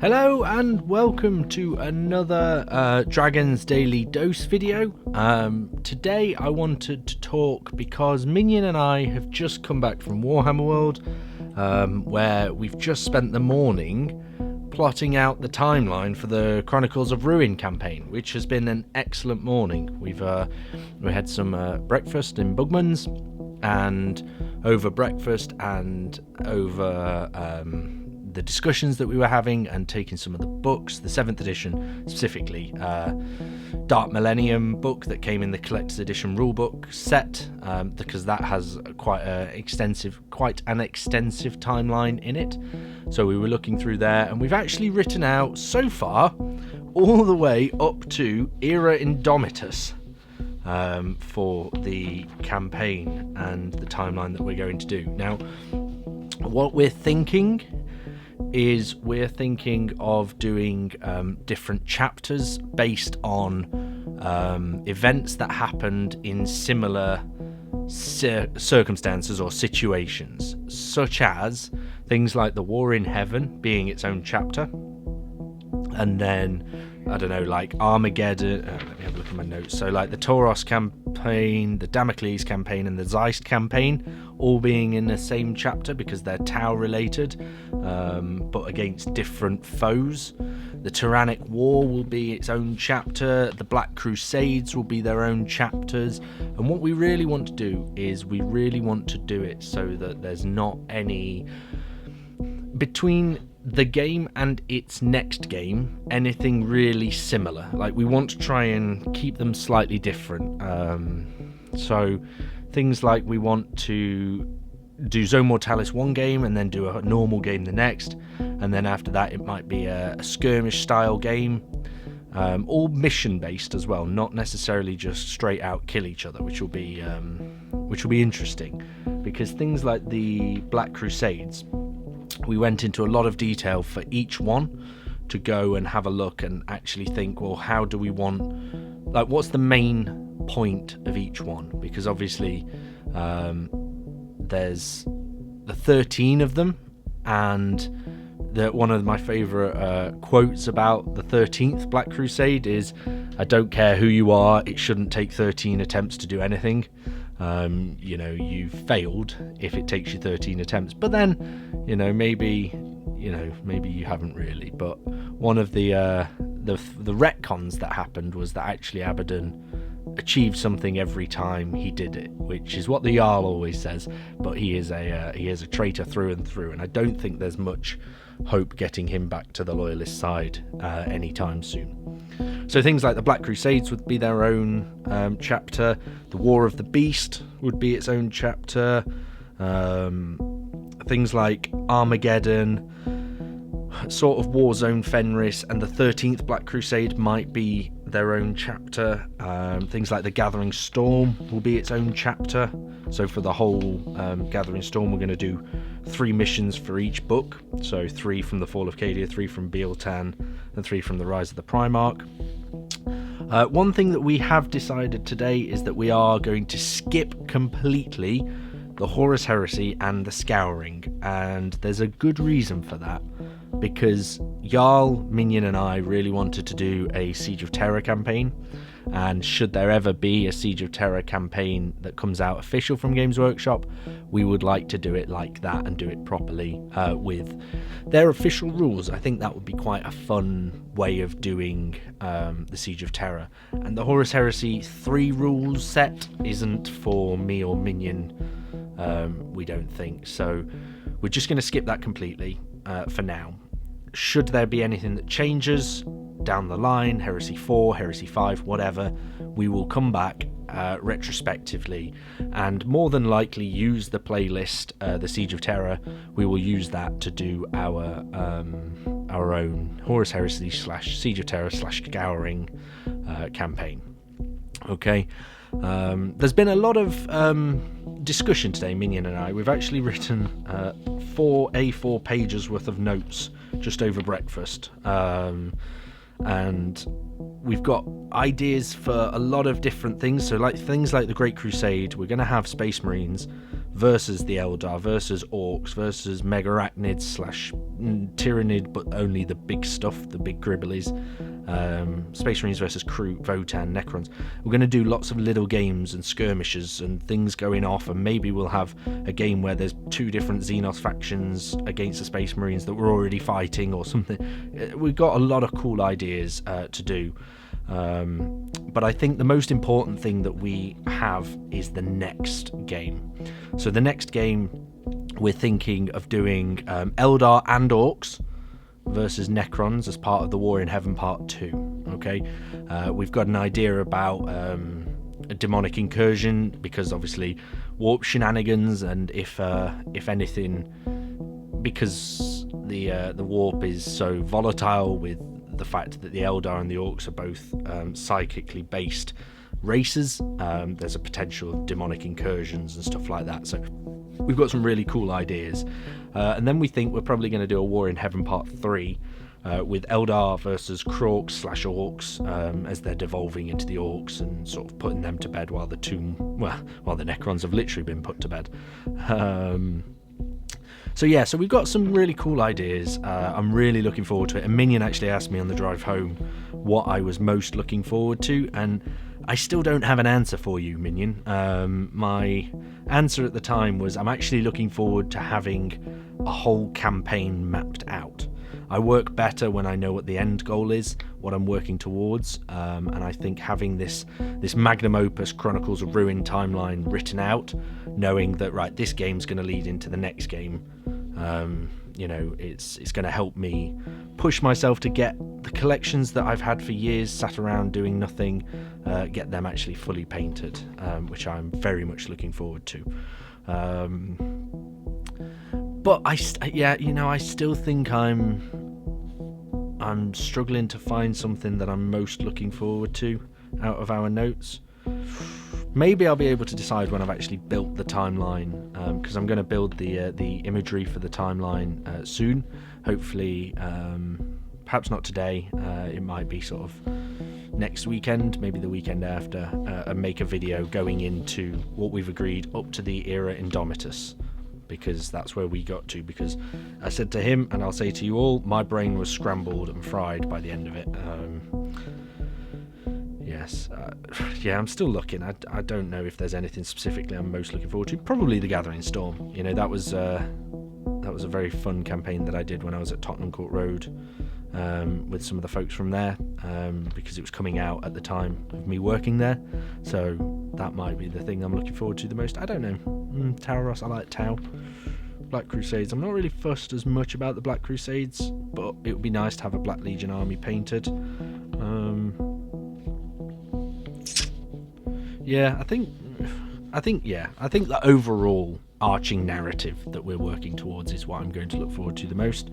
Hello and welcome to another Dragon's Daily Dose video. Today I wanted to talk because Minion and I have just come back from Warhammer World, where we've just spent the morning plotting out the timeline for the Chronicles of Ruin campaign, which has been an excellent morning. We had some breakfast in Bugman's, and over breakfast and over the discussions that we were having and taking some of the books, the 7th edition specifically, Dark Millennium book that came in the collector's edition rulebook set, because that has quite an extensive timeline in it. So we were looking through there, and we've actually written out so far all the way up to Era Indomitus for the campaign and the timeline that we're going to do. Now, what we're thinking is we're thinking of doing different chapters based on events that happened in similar circumstances or situations, such as things like the War in Heaven being its own chapter, and then I don't know, like Armageddon. Let me have a look at my notes. So like the Tauros campaign, the Damocles campaign, and the Zeist campaign, all being in the same chapter because they're Tau related, but against different foes. The Tyrannic War will be its own chapter. The Black Crusades will be their own chapters. And what we really want to do is we really want to do it so that there's not any between the game and its next game anything really similar. Like, we want to try and keep them slightly different. So things like we want to do Zone Mortalis one game and then do a normal game the next, and then after that it might be a skirmish style game, all mission based as well, not necessarily just straight out kill each other, which will be interesting, because things like the Black Crusades, we went into a lot of detail for each one to go and have a look and actually think, well, how do we want, like, what's the main point of each one? Because obviously there's the 13 of them, and one of my favourite quotes about the 13th Black Crusade is, "I don't care who you are, it shouldn't take 13 attempts to do anything." You failed if it takes you 13 attempts, but then, maybe you haven't really. But one of the retcons that happened was that actually Abaddon achieved something every time he did it, which is what the Jarl always says. But he is a traitor through and through, and I don't think there's much hope getting him back to the loyalist side anytime soon. So things like the Black Crusades would be their own chapter. The War of the Beast would be its own chapter. Things like Armageddon, sort of Warzone Fenris, and the 13th Black Crusade might be their own chapter. Things like the Gathering Storm will be its own chapter. So for the whole Gathering Storm, we're going to do 3 missions for each book. So 3 from the Fall of Cadia, 3 from Bealtan, and 3 from the Rise of the Primarch. One thing that we have decided today is that we are going to skip completely the Horus Heresy and the Scouring, and there's a good reason for that, because Jarl, Minion and I really wanted to do a Siege of Terror campaign, and should there ever be a Siege of Terror campaign that comes out official from Games Workshop, we would like to do it like that and do it properly with their official rules. I think that would be quite a fun way of doing the Siege of Terror. And the Horus Heresy 3 rules set isn't for me or Minion, we don't think, so we're just going to skip that completely for now. Should there be anything that changes down the line, Heresy 4, Heresy 5, whatever, we will come back retrospectively and more than likely use the playlist, the Siege of Terror. We will use that to do our own Horus Heresy / Siege of Terror / Scouring campaign. Okay. There's been a lot of discussion today, Minion and I. We've actually written 4 A4 pages worth of notes just over breakfast, and we've got ideas for a lot of different things. So like things like the Great Crusade, we're going to have Space Marines versus the Eldar, versus Orcs, versus Megarachnids / Tyrannid, but only the big stuff, the big Gribblies, Space Marines versus Crew, Votan, Necrons. We're going to do lots of little games and skirmishes and things going off, and maybe we'll have a game where there's 2 different Xenos factions against the Space Marines that we're already fighting or something. We've got a lot of cool ideas to do. But I think the most important thing that we have is the next game. So the next game, we're thinking of doing Eldar and Orcs versus Necrons as part of the War in Heaven Part 2. Okay, we've got an idea about a demonic incursion, because obviously warp shenanigans, and if anything, because the warp is so volatile with the fact that the Eldar and the Orcs are both psychically based races, there's a potential of demonic incursions and stuff like that. So we've got some really cool ideas, and then we think we're probably going to do a War in Heaven Part 3 with Eldar versus Krorks / Orcs, as they're devolving into the Orcs and sort of putting them to bed while the Necrons have literally been put to bed. So we've got some really cool ideas. I'm really looking forward to it. And Minion actually asked me on the drive home what I was most looking forward to, and I still don't have an answer for you, Minion. My answer at the time was I'm actually looking forward to having a whole campaign mapped out. I work better when I know what the end goal is, what I'm working towards, and I think having this magnum opus Chronicles of Ruin timeline written out, knowing that, right, this game's going to lead into the next game, it's going to help me push myself to get the collections that I've had for years sat around doing nothing, get them actually fully painted, which I'm very much looking forward to. But I still think I'm struggling to find something that I'm most looking forward to out of our notes. Maybe I'll be able to decide when I've actually built the timeline, because I'm going to build the imagery for the timeline soon. Hopefully, perhaps not today. It might be sort of next weekend, maybe the weekend after, and make a video going into what we've agreed up to the era Indomitus, because that's where we got to. Because I said to him, and I'll say to you all, my brain was scrambled and fried by the end of it. I'm still looking. I don't know if there's anything specifically I'm most looking forward to. Probably the Gathering Storm. That was a very fun campaign that I did when I was at Tottenham Court Road with some of the folks from there, because it was coming out at the time of me working there. So that might be the thing I'm looking forward to the most. I don't know. Taurus, I like Tau. Black Crusades, I'm not really fussed as much about the Black Crusades, but it would be nice to have a Black Legion army painted. I think the overall arching narrative that we're working towards is what I'm going to look forward to the most.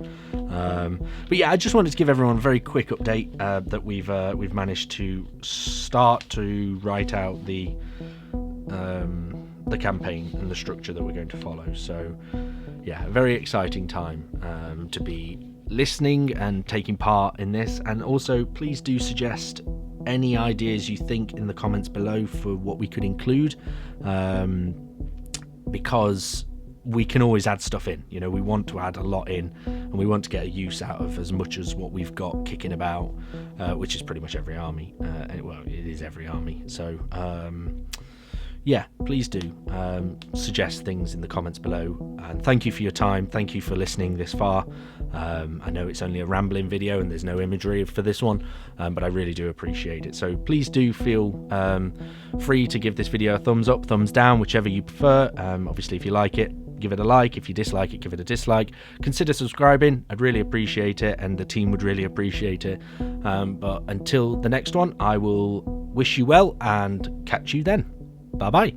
I just wanted to give everyone a very quick update that we've managed to start to write out the campaign and the structure that we're going to follow. So a very exciting time to be listening and taking part in this. And also, please do suggest any ideas you think in the comments below for what we could include, because we can always add stuff in. We want to add a lot in, and we want to get a use out of as much as what we've got kicking about, which is pretty much every army. It is every army. So please do suggest things in the comments below, and thank you for your time. Thank you for listening this far. I know it's only a rambling video and there's no imagery for this one, but I really do appreciate it. So please do feel free to give this video a thumbs up, thumbs down, whichever you prefer. Obviously, if you like it, give it a like. If you dislike it, give it a dislike. Consider subscribing. I'd really appreciate it, and the team would really appreciate it. But until the next one, I will wish you well and catch you then. Bye bye.